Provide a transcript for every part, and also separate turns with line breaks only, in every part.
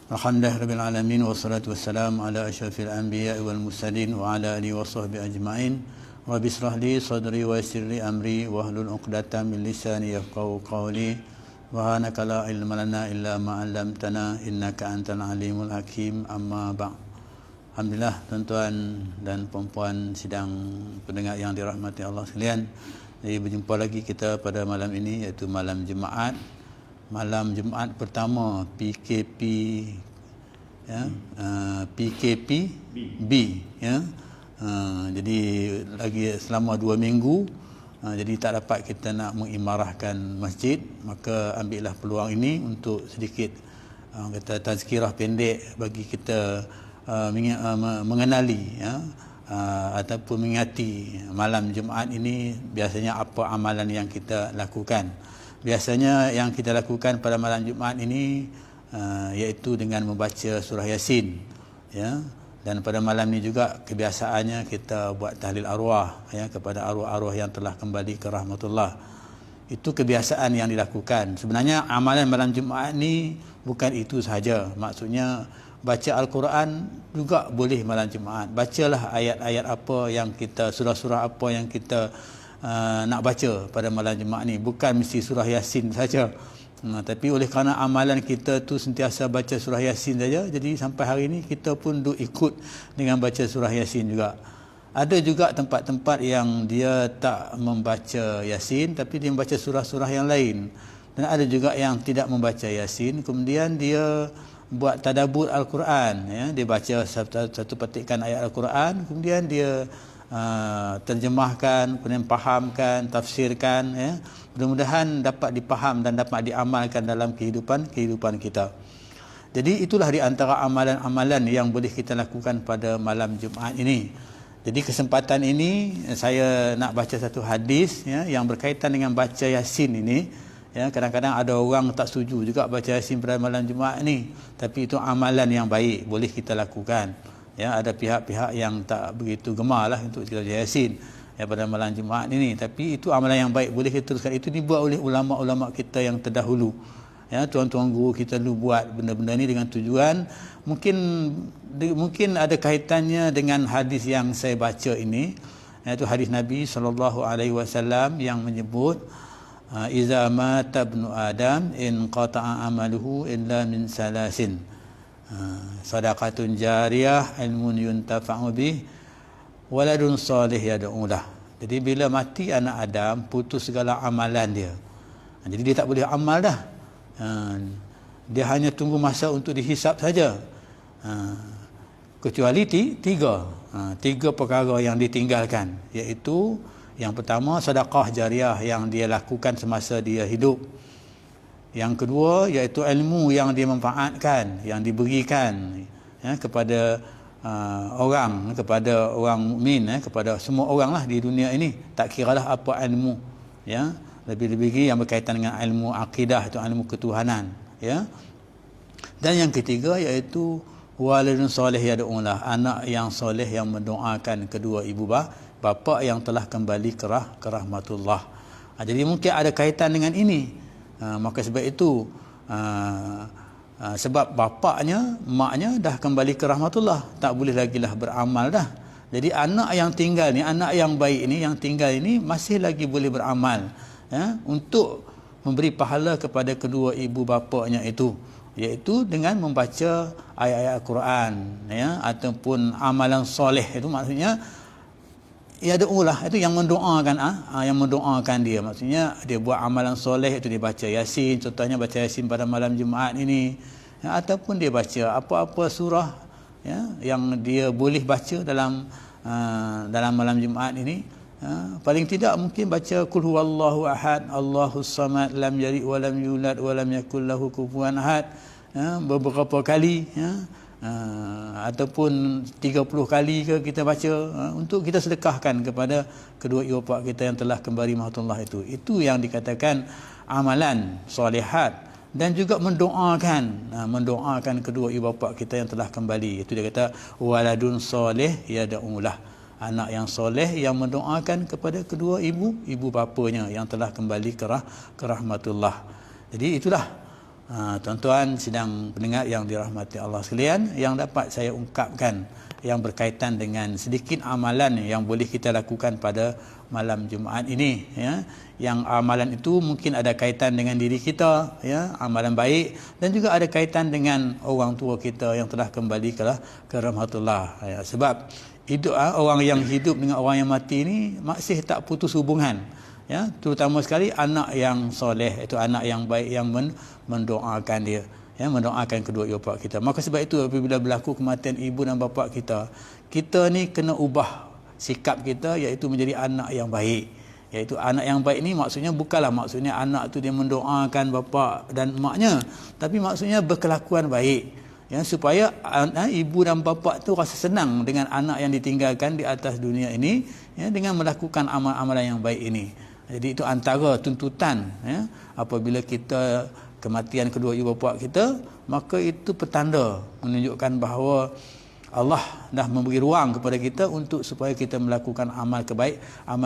Alhamdulillahirabbil alamin wassalatu wassalamu ala asyrafil anbiya'i wal mursalin wa ala alihi washabbihi ajmain. Rabbi shrah li sadri wa yassir li amri wahlul 'uqdatam min lisani yafqahu qawli. Subhanaka la ilma lana illa ma 'allamtana innaka antal alimul hakim. Amma ba'd. Alhamdulillah tuan-tuan dan puan-puan sidang pendengar yang dirahmati Allah sekalian. Jadi berjumpa lagi kita pada malam ini, iaitu malam Jumaat. Malam Jumaat pertama PKP ya, PKP B ya. Jadi lagi selama 2 minggu, jadi tak dapat kita nak mengimarahkan masjid, maka ambillah peluang ini untuk sedikit kata tazkirah pendek bagi kita mengenali ya, ataupun mengingati malam Jumaat ini biasanya apa amalan yang kita lakukan. Biasanya yang kita lakukan pada malam Jumaat ini iaitu dengan membaca surah Yasin ya. Dan pada malam ini juga kebiasaannya kita buat tahlil arwah ya, kepada arwah-arwah yang telah kembali ke rahmatullah. Itu kebiasaan yang dilakukan. Sebenarnya amalan malam Jumaat ni bukan itu sahaja. Maksudnya baca Al-Quran juga boleh malam Jumaat. Bacalah ayat-ayat apa yang kita, surah-surah apa yang kita nak baca pada malam Jumaat ni. Bukan mesti surah Yasin saja. Tapi oleh kerana amalan kita tu sentiasa baca surah Yasin saja, jadi sampai hari ini kita pun duk ikut dengan baca surah Yasin juga. Ada juga tempat-tempat yang dia tak membaca Yasin, tapi dia membaca surah-surah yang lain. Dan ada juga yang tidak membaca Yasin, kemudian dia buat tadabbur Al-Quran ya. Dia baca satu petikan ayat Al-Quran, kemudian dia terjemahkan, kemudian fahamkan, tafsirkan ya. Mudah-mudahan dapat dipaham dan dapat diamalkan dalam kehidupan kita. Jadi itulah di antara amalan-amalan yang boleh kita lakukan pada malam Jumaat ini. Jadi kesempatan ini saya nak baca satu hadis ya, yang berkaitan dengan baca Yasin ini ya. Kadang-kadang ada orang tak setuju juga baca Yasin pada malam Jumaat ni, tapi itu amalan yang baik, boleh kita lakukan. Ya, ada pihak-pihak yang tak begitu gemarlah untuk kita baca Yasin ya pada malam Jumaat ini, tapi itu amalan yang baik, boleh kita teruskan. Itu dibuat oleh ulama-ulama kita yang terdahulu ya. Tuan-tuan guru kita dulu buat benda-benda ni dengan tujuan mungkin ada kaitannya dengan hadis yang saya baca ini, iaitu hadis Nabi SAW yang menyebut iza mata ibnu adam in qata'a amaluhu illa min salasin, sadaqatun jariyah, ilmun yuntafa'u bih, waladun salih yad'u lah. Jadi bila mati anak Adam, putus segala amalan dia. Jadi dia tak boleh amal dah. Dia hanya tunggu masa untuk dihisap saja. Kecuali tiga perkara yang ditinggalkan, iaitu yang pertama sedekah jariah yang dia lakukan semasa dia hidup. Yang kedua iaitu ilmu yang dia manfaatkan, yang diberikan ya, kepada kepada orang mukmin ya, kepada semua orang lah di dunia ini, tak kiralah apa ilmu ya, lebih-lebih yang berkaitan dengan ilmu akidah, itu ilmu ketuhanan ya. Dan yang ketiga iaitu waladun soleh yad'ulah, anak yang soleh yang mendoakan kedua ibu bapa yang telah kembali ke rahmatullah. Jadi mungkin ada kaitan dengan ini. Maka sebab itu sebab bapaknya, maknya dah kembali ke rahmatullah, tak boleh lagi lah beramal dah. Jadi anak yang tinggal ni, anak yang baik ni, yang tinggal ini masih lagi boleh beramal ya, untuk memberi pahala kepada kedua ibu bapanya itu, iaitu dengan membaca ayat-ayat Al-Quran ya, ataupun amalan soleh. Itu maksudnya ya doalah, itu yang mendoakan yang mendoakan dia, maksudnya dia buat amalan soleh, itu dia baca Yasin, contohnya baca Yasin pada malam Jumaat ini ya, ataupun dia baca apa-apa surah ya yang dia boleh baca dalam malam Jumaat ini ya. Paling tidak mungkin baca qul huwallahu ahad, Allahus samad, lam yalid wa lam yulad wa lam yakul lahu kufuwan ahad ya, beberapa kali ya. Ataupun 30 kali ke kita baca untuk kita sedekahkan kepada kedua ibu bapa kita yang telah kembali rahmatullah itu. Itu yang dikatakan amalan solehat. Dan juga mendoakan kedua ibu bapa kita yang telah kembali. Itu dia kata waladun soleh yad'ulah, anak yang soleh yang mendoakan kepada kedua ibu bapanya yang telah kembali ke rahmatullah. Jadi itulah Tuan-tuan sidang pendengar yang dirahmati Allah sekalian, yang dapat saya ungkapkan yang berkaitan dengan sedikit amalan yang boleh kita lakukan pada malam Jumaat ini, ya. Yang amalan itu mungkin ada kaitan dengan diri kita, ya, amalan baik, dan juga ada kaitan dengan orang tua kita yang telah kembali ke rahmatullah, ya. Sebab hidup, orang yang hidup dengan orang yang mati ini masih tak putus hubungan, ya, terutama sekali anak yang soleh, itu anak yang baik yang mendoakan dia, ya, mendoakan kedua ibu bapa kita. Maka sebab itu apabila berlaku kematian ibu dan bapa kita, kita ni kena ubah sikap kita, iaitu menjadi anak yang baik. Iaitu anak yang baik ni maksudnya bukanlah maksudnya anak tu dia mendoakan bapa dan maknya, tapi maksudnya berkelakuan baik, ya, supaya ibu dan bapa tu rasa senang dengan anak yang ditinggalkan di atas dunia ini, ya, dengan melakukan amal-amalan yang baik ini. Jadi itu antara tuntutan, ya, apabila kita kematian kedua ibu bapa kita, maka itu petanda menunjukkan bahawa Allah dah memberi ruang kepada kita untuk supaya kita melakukan amal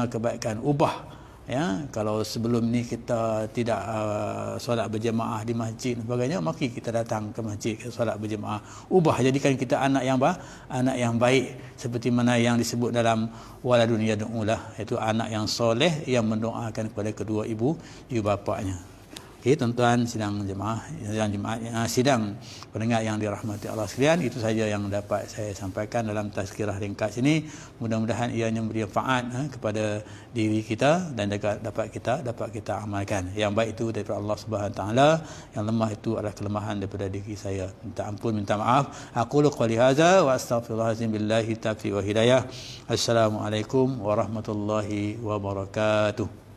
kebaikan, ubah, ya. Kalau sebelum ni kita tidak solat berjemaah di masjid dan sebagainya, mari kita datang ke masjid, kita solat berjemaah, ubah, jadikan kita anak yang baik, seperti mana yang disebut dalam waladun yad'ulah, iaitu anak yang soleh yang mendoakan kepada kedua ibu bapanya. Okey, tuan-tuan sidang jemaah, sidang pendengar yang dirahmati Allah sekalian, itu saja yang dapat saya sampaikan dalam tazkirah ringkas ini. Mudah-mudahan ianya memberi manfaat kepada diri kita dan dapat kita amalkan. Yang baik itu daripada Allah Subhanahu taala, yang lemah itu adalah kelemahan daripada diri saya. Minta ampun, minta maaf. Aqulu qouli hadza wa astaghfirullahalazim billahi taufiq wa hidayah. Assalamualaikum warahmatullahi wabarakatuh.